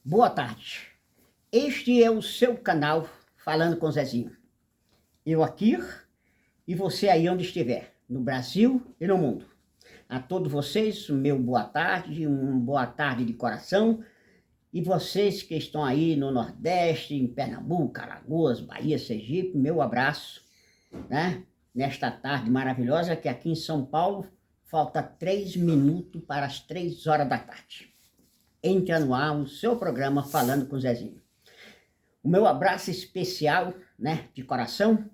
Boa tarde. Este é o seu canal Falando com Zezinho. Eu aqui e você aí onde estiver, no Brasil e no mundo. A todos vocês, meu boa tarde, boa tarde de coração. E vocês que estão aí no Nordeste, em Pernambuco, Alagoas, Bahia, Sergipe, meu abraço, né? Nesta tarde maravilhosa que aqui em São Paulo falta 3 minutos para as 3 horas da tarde. Entra no ar o seu programa Falando com Zezinho. O meu abraço especial, né, de coração,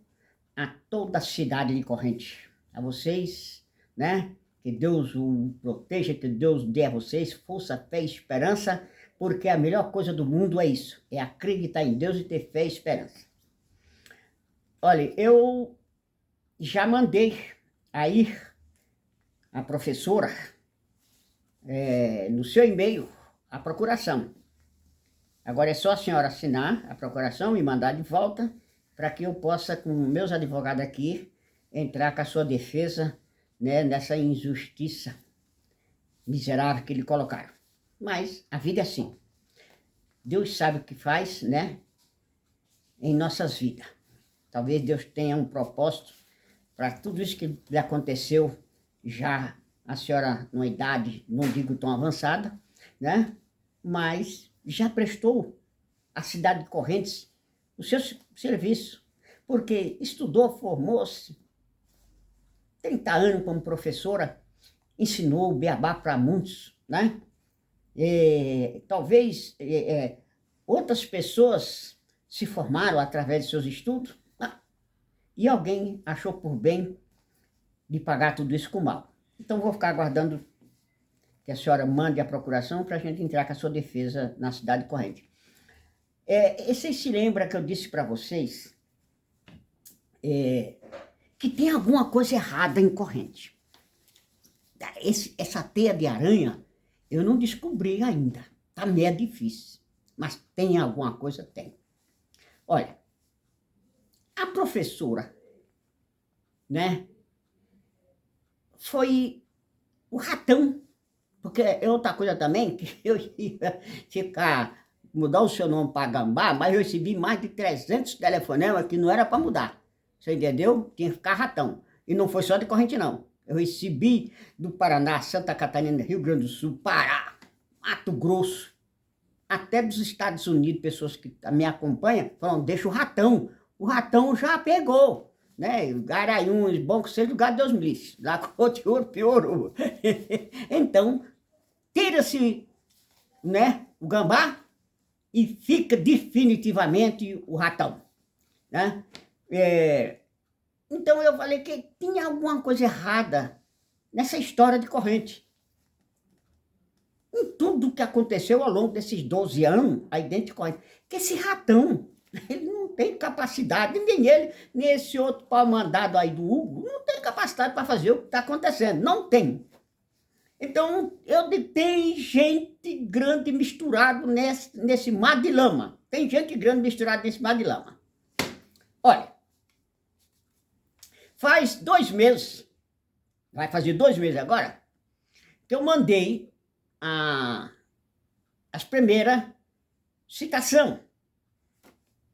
a toda a cidade de Corrente. A vocês, né, que Deus o proteja, que Deus dê a vocês força, fé e esperança, porque a melhor coisa do mundo é isso, é acreditar em Deus e ter fé e esperança. Olha, eu já mandei aí a professora, no seu e-mail, a procuração. Agora é só a senhora assinar a procuração e mandar de volta para que eu possa, com meus advogados aqui, entrar com a sua defesa, né, nessa injustiça miserável que lhe colocaram. Mas a vida é assim. Deus sabe o que faz, né, em nossas vidas. Talvez Deus tenha um propósito para tudo isso que lhe aconteceu, já a senhora numa idade, não digo tão avançada, né, mas já prestou à cidade de Correntes o seu serviço, porque estudou, formou-se, 30 anos como professora, ensinou o beabá para muitos, né? Talvez outras pessoas se formaram através de seus estudos, e alguém achou por bem de pagar tudo isso com mal. Então vou ficar aguardando que a senhora mande a procuração para a gente entrar com a sua defesa na cidade de Corrente. Vocês se lembram que eu disse para vocês que tem alguma coisa errada em Corrente. Essa teia de aranha eu não descobri ainda, tá meio difícil, mas tem alguma coisa, tem. Olha, a professora, né, foi o ratão, porque é outra coisa também, que eu ia mudar o seu nome para Gambá, mas eu recebi mais de 300 telefonemas que não era para mudar. Você entendeu? Tinha que ficar ratão. E não foi só de Corrente, não. Eu recebi do Paraná, Santa Catarina, Rio Grande do Sul, Pará, Mato Grosso, até dos Estados Unidos, pessoas que me acompanham, falam, deixa o ratão. O ratão já pegou. Né? Garanhuns, bom que seja lugar de Deus me livre. Lá com o ouro piorou. Então, tira-se, né, o gambá e fica definitivamente o ratão. Né? Então eu falei que tinha alguma coisa errada nessa história de Corrente. Em tudo que aconteceu ao longo desses 12 anos aí dentro de Corrente. Que esse ratão, ele não tem capacidade, nem ele, nem esse outro pau mandado aí do Hugo, não tem capacidade para fazer o que está acontecendo. Não tem. Então, eu digo, tem gente grande misturado nesse mar de lama. Tem gente grande misturada nesse mar de lama. Olha, faz 2 meses, vai fazer 2 meses agora, que eu mandei as primeiras citações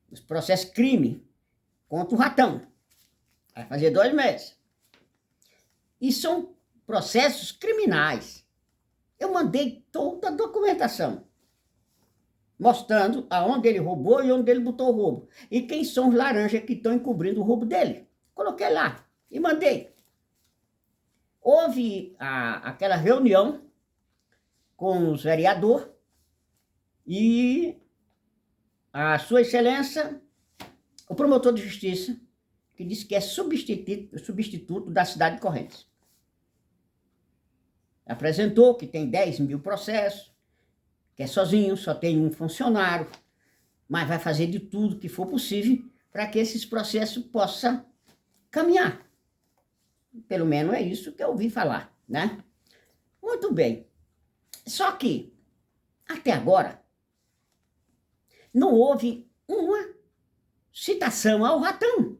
dos processos crime contra o ratão. Vai fazer 2 meses. E são processos criminais. Eu mandei toda a documentação, mostrando aonde ele roubou e onde ele botou o roubo. E quem são os laranjas que estão encobrindo o roubo dele. Coloquei lá e mandei. Houve aquela reunião com os vereadores e a sua excelência, o promotor de justiça, que disse que é substituto da cidade de Correntes. Apresentou que tem 10 mil processos, que é sozinho, só tem um funcionário, mas vai fazer de tudo que for possível para que esses processos possam caminhar. Pelo menos é isso que eu ouvi falar, né? Muito bem. Só que, até agora, não houve uma citação ao ratão.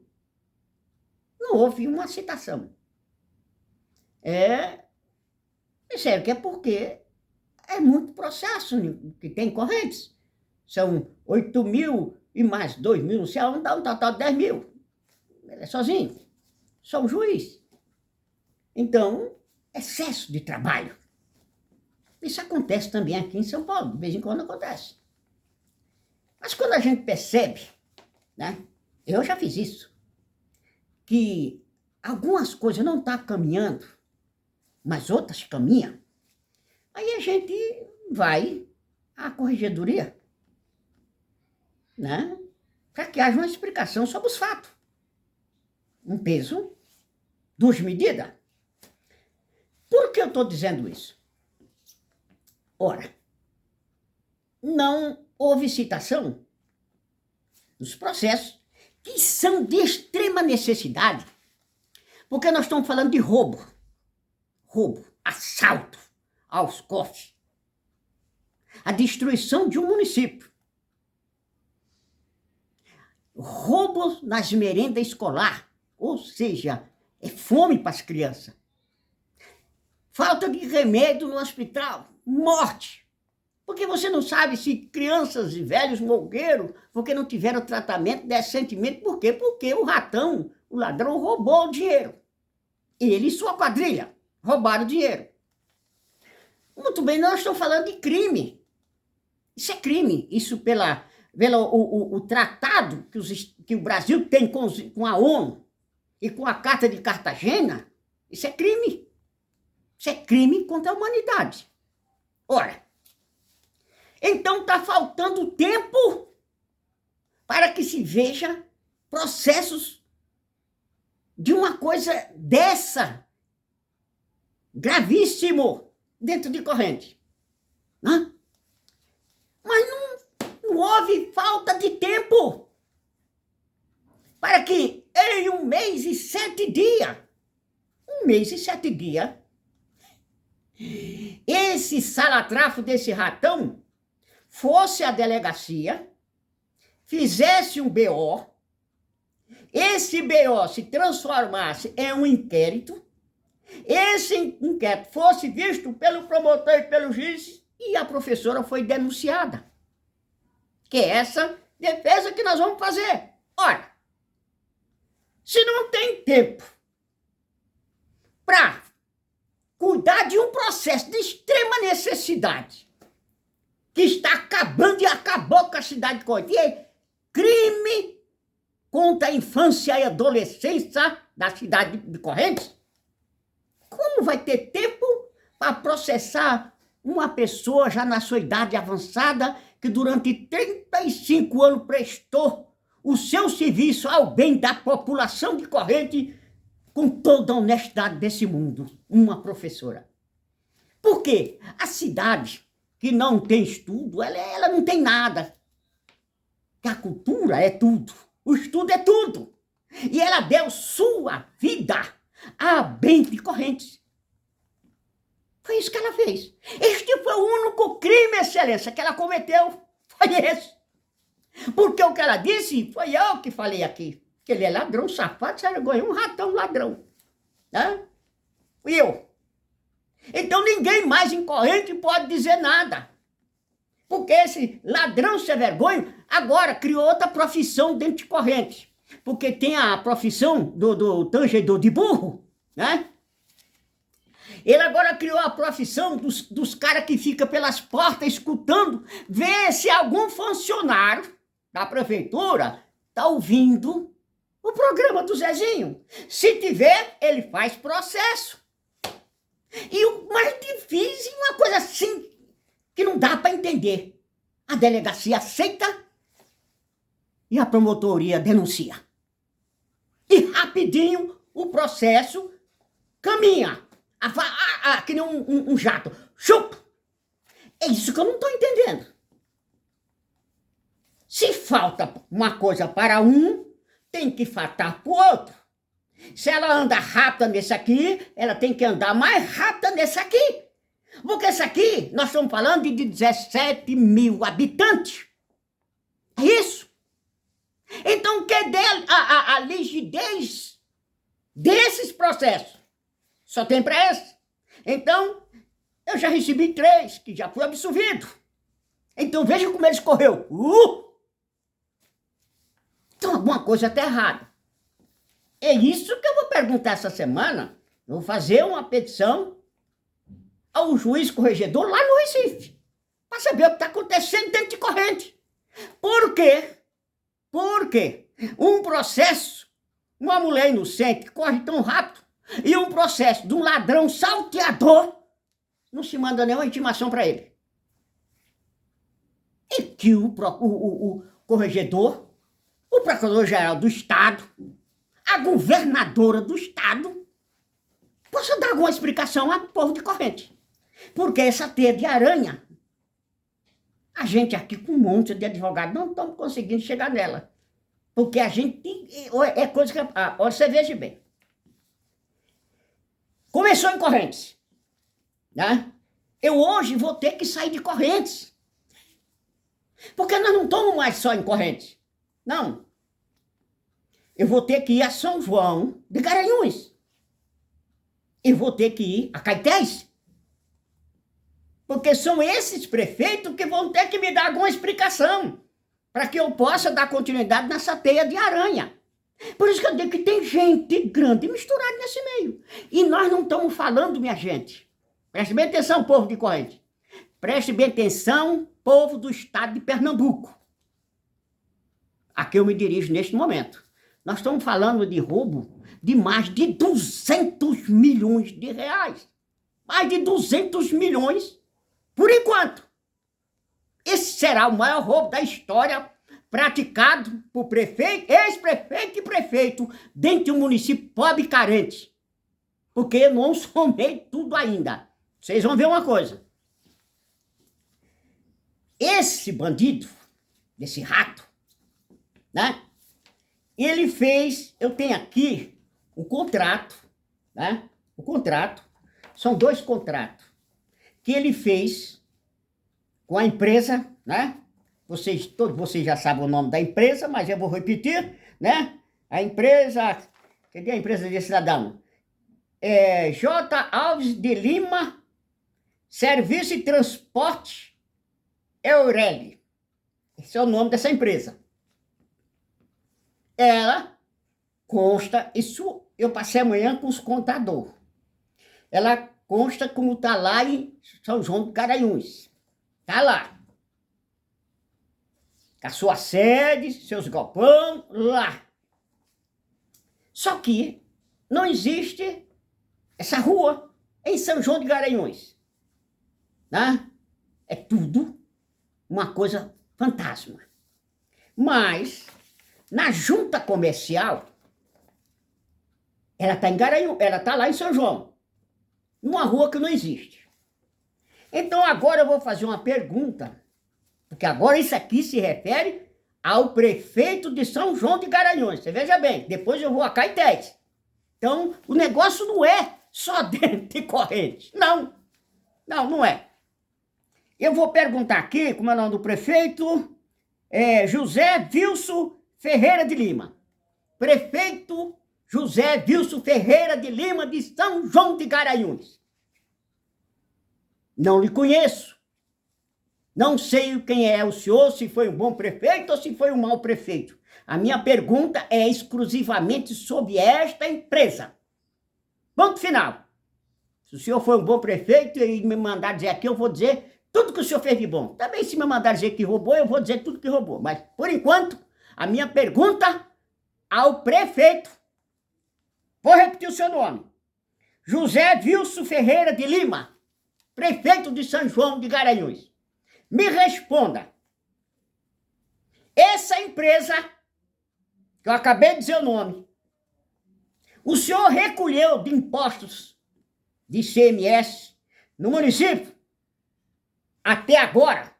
Não houve uma citação. Sério que é porque é muito processo que tem Correntes. são 8 mil e mais 2 mil, não sei aonde, dá um total de 10 mil. Ele é sozinho, só um juiz. Então, excesso de trabalho. Isso acontece também aqui em São Paulo, de vez em quando acontece. Mas quando a gente percebe, né, eu já fiz isso, que algumas coisas não estão caminhando, mas outras caminham, aí a gente vai à corregedoria, né, para que haja uma explicação sobre os fatos. Um peso, duas medidas. Por que eu estou dizendo isso? Ora, não houve citação dos processos que são de extrema necessidade, porque nós estamos falando de roubo, assalto aos cofres, a destruição de um município, roubo nas merendas escolar, ou seja, é fome para as crianças, falta de remédio no hospital, morte, porque você não sabe se crianças e velhos morreram porque não tiveram tratamento decentemente. Por quê? Porque o ratão, o ladrão, roubou o dinheiro. Ele e sua quadrilha roubaram o dinheiro. Muito bem, nós estamos falando de crime. Isso é crime. Isso pelo tratado que o Brasil tem com a ONU e com a Carta de Cartagena. Isso é crime. Isso é crime contra a humanidade. Ora, então está faltando tempo para que se veja processos de uma coisa dessa, gravíssimo, dentro de corrente. Né? Mas não houve falta de tempo para que em 1 mês e 7 dias, esse salatrafo desse ratão fosse à delegacia, fizesse um BO, esse BO se transformasse em um inquérito, esse inquérito fosse visto pelo promotor e pelo juiz e a professora foi denunciada. Que é essa defesa que nós vamos fazer. Ora, se não tem tempo para cuidar de um processo de extrema necessidade, que está acabando e acabou com a cidade de Correntes, é crime contra a infância e adolescência da cidade de Correntes, como vai ter tempo para processar uma pessoa já na sua idade avançada, que durante 35 anos prestou o seu serviço ao bem da população de Correntes com toda a honestidade desse mundo, uma professora? Por quê? A cidade que não tem estudo, ela não tem nada. A cultura é tudo, o estudo é tudo. E ela deu sua vida a bem de Correntes. Foi isso que ela fez. Este foi o único crime, excelência, que ela cometeu. Foi esse. Porque o que ela disse, foi eu que falei aqui. Que ele é ladrão, safado, vergonha, um ratão ladrão. Né? Fui eu. Então ninguém mais em Correntes pode dizer nada. Porque esse ladrão sem vergonha agora criou outra profissão dentro de Correntes. Porque tem a profissão do tangedor de burro, né? Ele agora criou a profissão dos caras que ficam pelas portas escutando, ver se algum funcionário da prefeitura está ouvindo o programa do Zezinho. Se tiver, ele faz processo. E o mais difícil, uma coisa assim, que não dá para entender. A delegacia aceita e a promotoria denuncia. E rapidinho o processo caminha. Que nem um jato. Chup! É isso que eu não estou entendendo. Se falta uma coisa para um, tem que faltar para o outro. Se ela anda rápida nesse aqui, ela tem que andar mais rápida nesse aqui. Porque esse aqui, nós estamos falando de 17 mil habitantes. É isso. Então, cadê a rigidez desses processos? Só tem para esse. Então, eu já recebi 3, que já fui absolvido. Então veja como ele escorreu. Então alguma coisa está errada. É isso que eu vou perguntar essa semana. Eu vou fazer uma petição ao juiz corregedor lá no Recife, para saber o que está acontecendo dentro de corrente. Por quê? Porque um processo, uma mulher inocente que corre tão rápido, e um processo de um ladrão salteador, não se manda nenhuma intimação para ele. E que o corregedor, o procurador-geral do Estado, a governadora do Estado, possa dar alguma explicação ao povo de corrente. Porque essa teia de aranha, a gente aqui com um monte de advogado não estamos conseguindo chegar nela. Porque a gente é coisa que... olha, você veja bem. Começou em Correntes, né? Eu hoje vou ter que sair de Correntes. Porque nós não estamos mais só em Correntes. Não. Eu vou ter que ir a São João de Garanhuns. E vou ter que ir a Caetés. Porque são esses prefeitos que vão ter que me dar alguma explicação para que eu possa dar continuidade nessa teia de aranha. Por isso que eu digo que tem gente grande misturada nesse meio. E nós não estamos falando, minha gente. Preste bem atenção, povo de Corrente. Preste bem atenção, povo do estado de Pernambuco. A que eu me dirijo neste momento. Nós estamos falando de roubo de mais de 200 milhões de reais. Mais de 200 milhões por enquanto. Esse será o maior roubo da história praticado por prefeito, ex-prefeito e prefeito dentro de um município pobre e carente. Porque eu não somei tudo ainda. Vocês vão ver uma coisa. Esse bandido, esse rato, né? Ele fez, eu tenho aqui o contrato, né? O contrato, são 2 contratos que ele fez com a empresa, né? Todos vocês já sabem o nome da empresa, mas eu vou repetir, né? A empresa, cadê a empresa de cidadão? J. Alves de Lima, Serviço e Transporte Eureli. Esse é o nome dessa empresa. Ela consta, isso eu passei amanhã com os contadores. Ela consta como está lá em São João do Garanhuns. Está lá. Com a sua sede, seus galpão, lá. Só que não existe essa rua em São João de Garanhuns. Né? É tudo uma coisa fantasma. Mas, na junta comercial, ela está em Garanhuns, ela está lá em São João. Numa rua que não existe. Então agora eu vou fazer uma pergunta, porque agora isso aqui se refere ao prefeito de São João de Garanhuns. Você veja bem, depois eu vou a Caetés. Então o negócio não é só dentro de Corrente. Não, não é. Eu vou perguntar aqui, como é o nome do prefeito? José Wilson Ferreira de Lima. Prefeito José Wilson Ferreira de Lima, de São João de Garanhuns. Não lhe conheço. Não sei quem é o senhor, se foi um bom prefeito ou se foi um mau prefeito. A minha pergunta é exclusivamente sobre esta empresa. Ponto final. Se o senhor foi um bom prefeito e me mandar dizer aqui, eu vou dizer tudo que o senhor fez de bom. Também se me mandar dizer que roubou, eu vou dizer tudo que roubou. Mas, por enquanto, a minha pergunta ao prefeito, vou repetir o seu nome. José Wilson Ferreira de Lima, prefeito de São João de Garanhuns. Me responda. Essa empresa, que eu acabei de dizer o nome, o senhor recolheu de impostos de ICMS no município, até agora,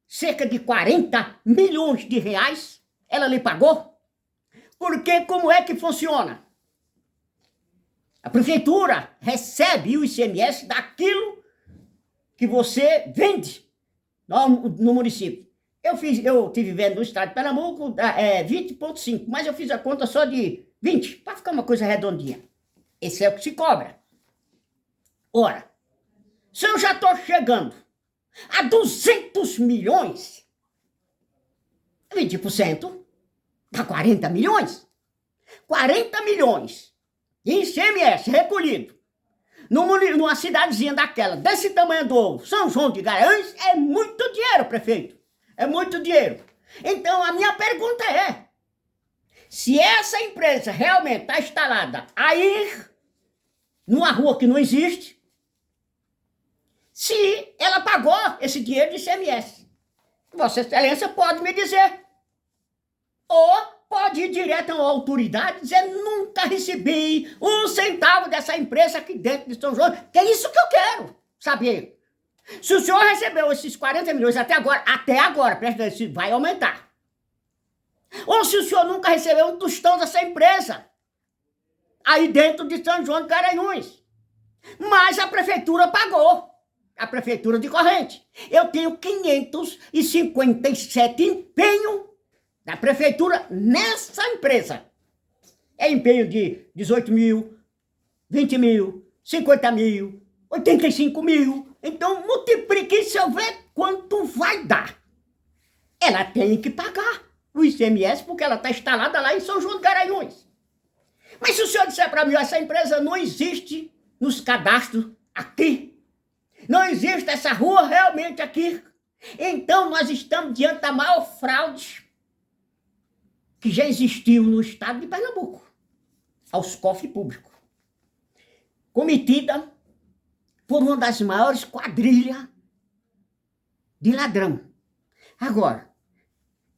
cerca de 40 milhões de reais, ela lhe pagou? Porque como é que funciona? A prefeitura recebe o ICMS daquilo que você vende no município. Eu tive vendo no estado de Pernambuco 20,5, mas eu fiz a conta só de 20, para ficar uma coisa redondinha. Esse é o que se cobra. Ora, se eu já estou chegando a 200 milhões. 20% dá 40 milhões. 40 milhões de ICMS recolhido numa cidadezinha daquela, desse tamanho do São João de Garanhuns, é muito dinheiro, prefeito. É muito dinheiro. Então, a minha pergunta é, se essa empresa realmente está instalada aí, numa rua que não existe, se ela pagou esse dinheiro de ICMS. Vossa Excelência pode me dizer. Ou pode ir direto à autoridade e dizer, nunca recebi um centavo dessa empresa aqui dentro de São João. Que é isso que eu quero saber. Se o senhor recebeu esses 40 milhões até agora, presta atenção, vai aumentar. Ou se o senhor nunca recebeu um tostão dessa empresa, aí dentro de São João de Garanhuns. Mas a prefeitura pagou. A prefeitura de Corrente. Eu tenho 557 empenho da prefeitura nessa empresa. É empenho de 18 mil, 20 mil, 50 mil, 85 mil. Então, multiplique isso e ver quanto vai dar. Ela tem que pagar o ICMS porque ela está instalada lá em São João de Garanhuns. Mas se o senhor disser para mim, essa empresa não existe nos cadastros aqui, não existe essa rua realmente aqui, então nós estamos diante da maior fraude que já existiu no estado de Pernambuco, aos cofres públicos, cometida por uma das maiores quadrilhas de ladrão. Agora,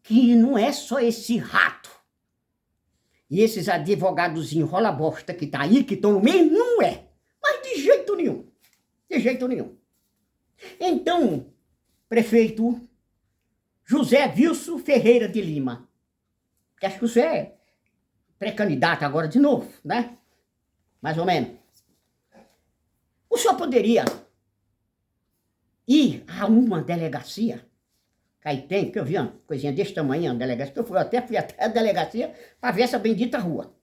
que não é só esse rato e esses advogados enrola-bosta que tá aí, que estão no meio, não é, mas de jeito nenhum. De jeito nenhum. Então, prefeito José Wilson Ferreira de Lima, que acho que você é pré-candidato agora de novo, né? Mais ou menos. O senhor poderia ir a uma delegacia, que aí tem, que eu vi uma coisinha desse tamanho, uma delegacia, que eu fui até a delegacia para ver essa bendita rua.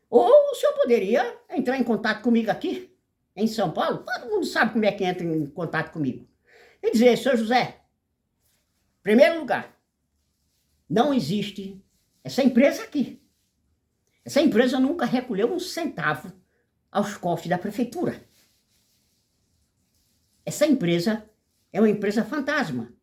Ou o senhor poderia entrar em contato comigo aqui, em São Paulo, todo mundo sabe como é que entra em contato comigo. E dizer, senhor José, em primeiro lugar, não existe essa empresa aqui. Essa empresa nunca recolheu um centavo aos cofres da prefeitura. Essa empresa é uma empresa fantasma.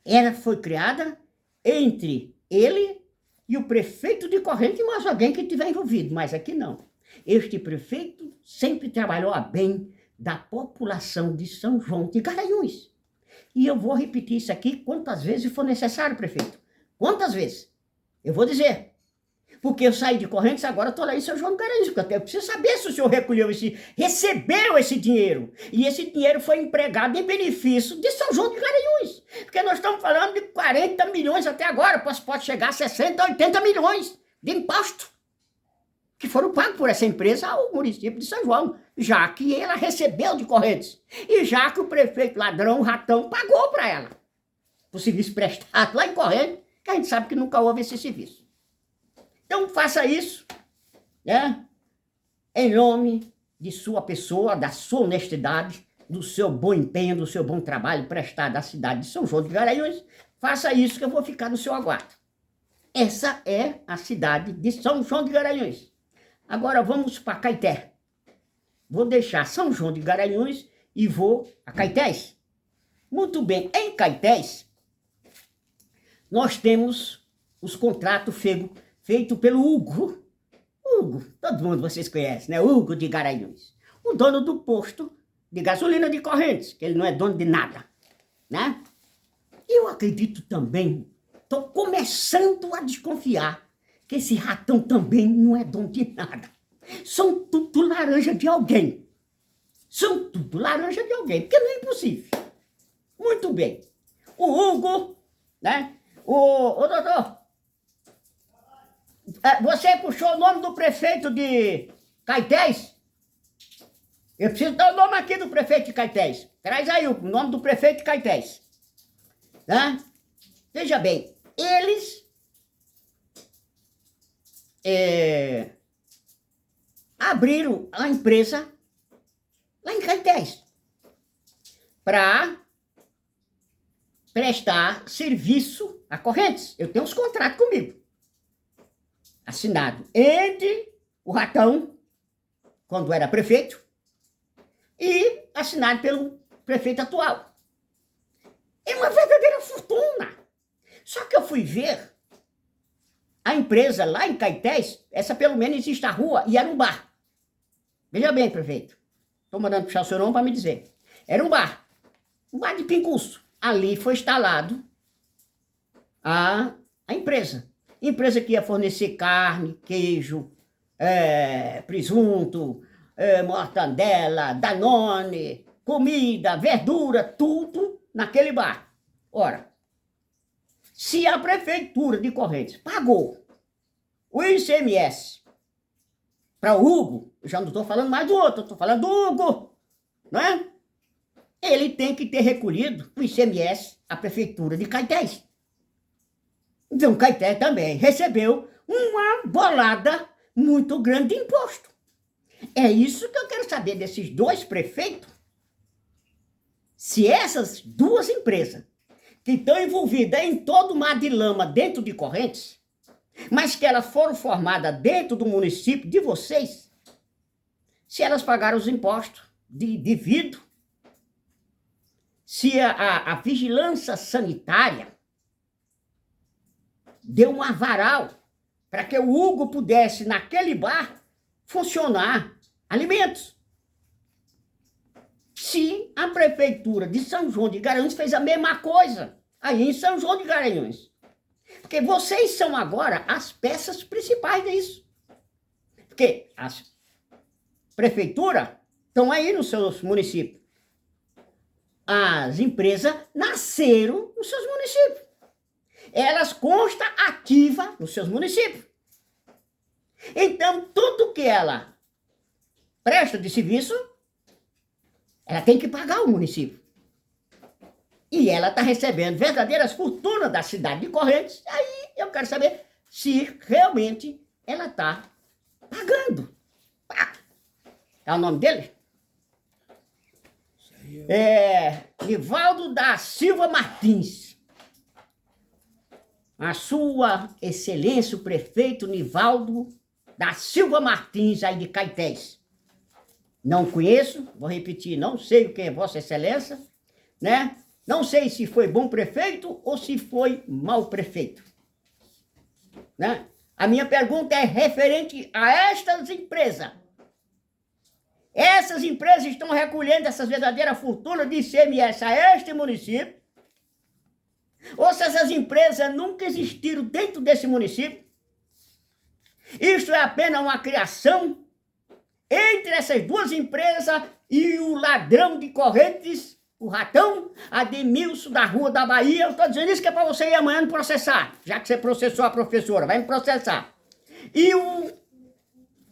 Ela foi criada entre ele e o prefeito de Corrente e mais alguém que estiver envolvido, mas aqui não. Este prefeito sempre trabalhou a bem da população de São João de Garanhuns. E eu vou repetir isso aqui quantas vezes for necessário, prefeito. Quantas vezes? Eu vou dizer. Porque eu saí de Correntes, agora estou lá em São João de Garanhuns, porque eu preciso saber se o senhor recebeu esse dinheiro. E esse dinheiro foi empregado em benefício de São João de Garanhuns. Porque nós estamos falando de 40 milhões até agora, pode chegar a 60, 80 milhões de imposto que foram pagos por essa empresa ao município de São João, já que ela recebeu de Correntes. E já que o prefeito ladrão, ratão, pagou para ela o serviço prestado lá em Correntes, que a gente sabe que nunca houve esse serviço. Então faça isso, né? Em nome de sua pessoa, da sua honestidade, do seu bom empenho, do seu bom trabalho prestado à cidade de São João de Garanhuns, faça isso que eu vou ficar no seu aguardo. Essa é a cidade de São João de Garanhuns. Agora vamos para Caeté. Vou deixar São João de Garanhuns e vou a Caetés. Muito bem, em Caetés, nós temos os contratos feitos pelo Hugo. Hugo, todo mundo vocês conhecem, né? Hugo de Garanhuns. O dono do posto de gasolina de Correntes, que ele não é dono de nada, né? Eu acredito também, estou começando a desconfiar que esse ratão também não é dono de nada. São tudo laranja de alguém. São tudo laranja de alguém, porque não é impossível. Muito bem. O Hugo, né? Ô doutor, você puxou o nome do prefeito de Caetés? Eu preciso dar o nome aqui do prefeito de Caetés. Traz aí o nome do prefeito de Caetés. Né? Veja bem, eles abriram a empresa lá em Caetés. para prestar serviço a correntes. Eu tenho uns contratos comigo, assinado entre o Ratão, quando era prefeito, e assinado pelo prefeito atual. É uma verdadeira fortuna. Só que eu fui ver a empresa lá em Caetés, essa pelo menos existe a rua, e era um bar. Veja bem, prefeito, estou mandando puxar o seu nome para me dizer. Era um bar de Pincurso. Ali foi instalado a empresa. Empresa que ia fornecer carne, queijo, presunto, mortandela, Danone, comida, verdura, tudo naquele bar. Ora, se a prefeitura de Correntes pagou o ICMS para o Hugo, eu já não estou falando mais do outro, estou falando do Hugo, não é? Ele tem que ter recolhido o ICMS à prefeitura de Caetés. Então, Caetés também recebeu uma bolada muito grande de imposto. É isso que eu quero saber desses dois prefeitos. Se essas duas empresas que estão envolvidas em todo o mar de lama dentro de Correntes, mas que elas foram formadas dentro do município de vocês, se elas pagaram os impostos devido, se a vigilância sanitária deu um avaral para que o Hugo pudesse, naquele bar, funcionar alimentos. Se a prefeitura de São João de Garanhuns fez a mesma coisa aí em São João de Garanhuns. Porque vocês são agora as peças principais disso. Porque as prefeituras estão aí nos seus municípios. As empresas nasceram nos seus municípios. Elas constam ativa nos seus municípios. Então, tudo que ela presta de serviço, ela tem que pagar ao município. E ela está recebendo verdadeiras fortunas da cidade de Correntes. Aí eu quero saber se realmente ela está pagando. É o nome dele? Nivaldo da Silva Martins. A sua excelência, o prefeito Nivaldo da Silva Martins, aí de Caetés. Não conheço, vou repetir, não sei o que é vossa excelência, né? Não sei se foi bom prefeito ou se foi mau prefeito, né? A minha pergunta é referente a estas empresas. Essas empresas estão recolhendo essas verdadeiras fortunas de ICMS a este município? Ou se essas empresas nunca existiram dentro desse município? Isso é apenas uma criação entre essas duas empresas e o ladrão de Correntes, o Ratão, Ademilson da Rua da Bahia. Eu estou dizendo isso que é para você ir amanhã me processar, já que você processou a professora, vai me processar. E o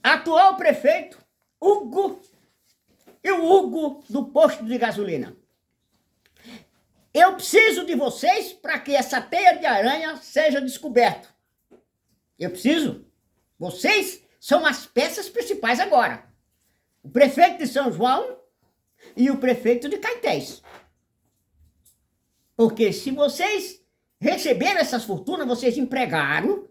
atual prefeito, Hugo, e o Hugo do posto de gasolina. Eu preciso de vocês para que essa teia de aranha seja descoberta. Eu preciso. Vocês são as peças principais agora. O prefeito de São João e o prefeito de Caetés. Porque se vocês receberam essas fortunas, vocês empregaram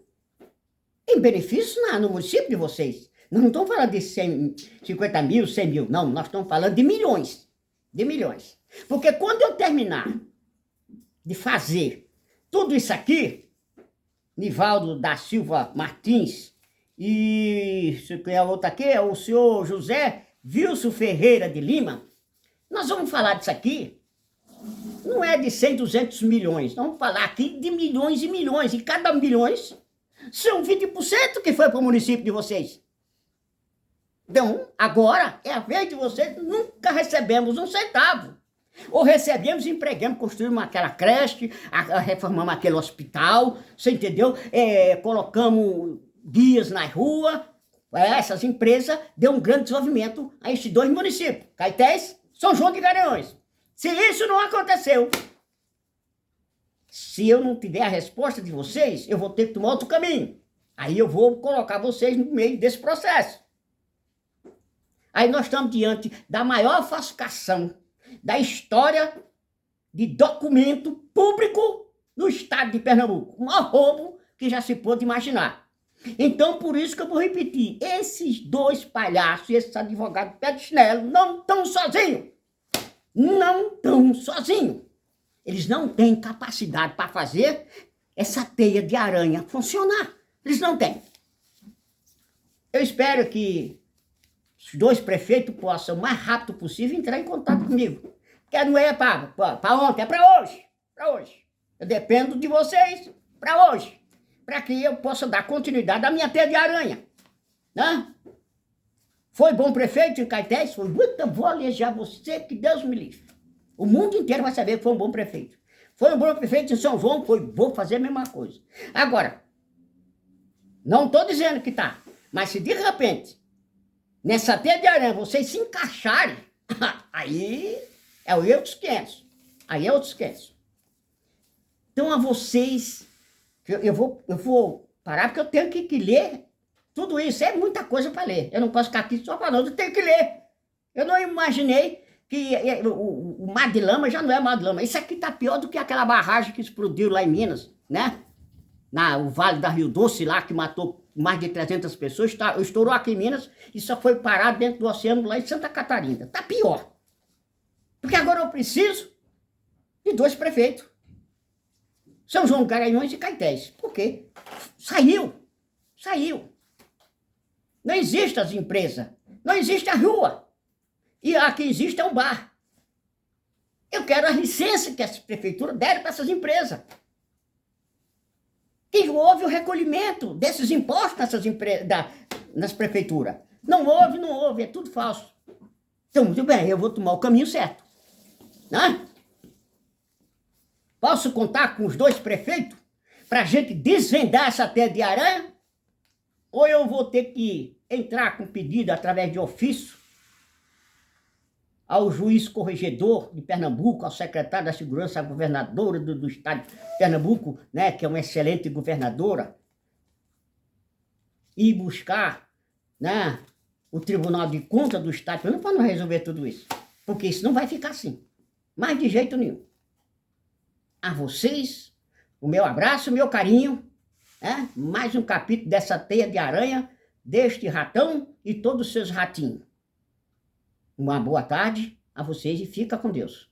em benefício no município de vocês. Nós não estamos falando de 50 mil, 100 mil, não. Nós estamos falando de milhões. De milhões. Porque quando eu terminar de fazer tudo isso aqui, Nivaldo da Silva Martins e a outra aqui é o senhor José Wilson Ferreira de Lima, nós vamos falar disso aqui, não é de 100, 200 milhões, nós vamos falar aqui de milhões e milhões, e cada milhões são 20% que foi para o município de vocês. Então, agora é a vez de vocês, nunca recebemos um centavo. Ou recebemos e empregamos, construímos aquela creche, reformamos aquele hospital, você entendeu? Colocamos guias na rua. Essas empresas deu um grande desenvolvimento a estes dois municípios, Caetés, São João de Garanhuns. Se isso não aconteceu, se eu não tiver a resposta de vocês, eu vou ter que tomar outro caminho. Aí eu vou colocar vocês no meio desse processo. Aí nós estamos diante da maior falsificação da história de documento público no estado de Pernambuco. O maior roubo que já se pôde imaginar. Então, por isso que eu vou repetir, esses dois palhaços, esses advogados pé de chinelo, não estão sozinhos. Não estão sozinhos. Eles não têm capacidade para fazer essa teia de aranha funcionar. Eles não têm. Eu espero que os dois prefeitos possam, o mais rápido possível, entrar em contato comigo. Porque não é para ontem, é para hoje. Para hoje. Eu dependo de vocês para hoje. Para que eu possa dar continuidade à minha teia de aranha. Né? Foi bom prefeito em Caetés? Foi muito, vou alejar você, que Deus me livre. O mundo inteiro vai saber que foi um bom prefeito. Foi um bom prefeito em São João? Foi, vou fazer a mesma coisa. Agora, não estou dizendo que tá, mas se de repente, nessa teia de aranha, vocês se encaixarem, aí é o outros 500. Aí é outros 500. Então, a vocês, eu vou parar, porque eu tenho que ler tudo isso. É muita coisa para ler. Eu não posso ficar aqui só falando, eu tenho que ler. Eu não imaginei que o mar de lama já não é mar de lama. Isso aqui tá pior do que aquela barragem que explodiu lá em Minas, né? O Vale da Rio Doce lá, que matou mais de 300 pessoas, estourou aqui em Minas e só foi parar dentro do oceano lá em Santa Catarina. Tá pior. Porque agora eu preciso de dois prefeitos. São João, Garanhuns e Caetés. Por quê? Saiu. Não existe as empresas. Não existe a rua. E a que existe é o bar. Eu quero a licença que as prefeituras deram para essas empresas. E houve o recolhimento desses impostos nas prefeituras. Não houve, é tudo falso. Então, muito bem, eu vou tomar o caminho certo. Né? Posso contar com os dois prefeitos para a gente desvendar essa teia de aranha? Ou eu vou ter que entrar com pedido através de ofício ao juiz corregedor de Pernambuco, ao secretário da Segurança, à governadora do estado de Pernambuco, né, que é uma excelente governadora, e buscar, né, o Tribunal de Contas do estado de Pernambuco para não resolver tudo isso. Porque isso não vai ficar assim. Mas de jeito nenhum. A vocês, o meu abraço, o meu carinho, né? Mais um capítulo dessa teia de aranha, deste ratão e todos os seus ratinhos. Uma boa tarde a vocês e fica com Deus.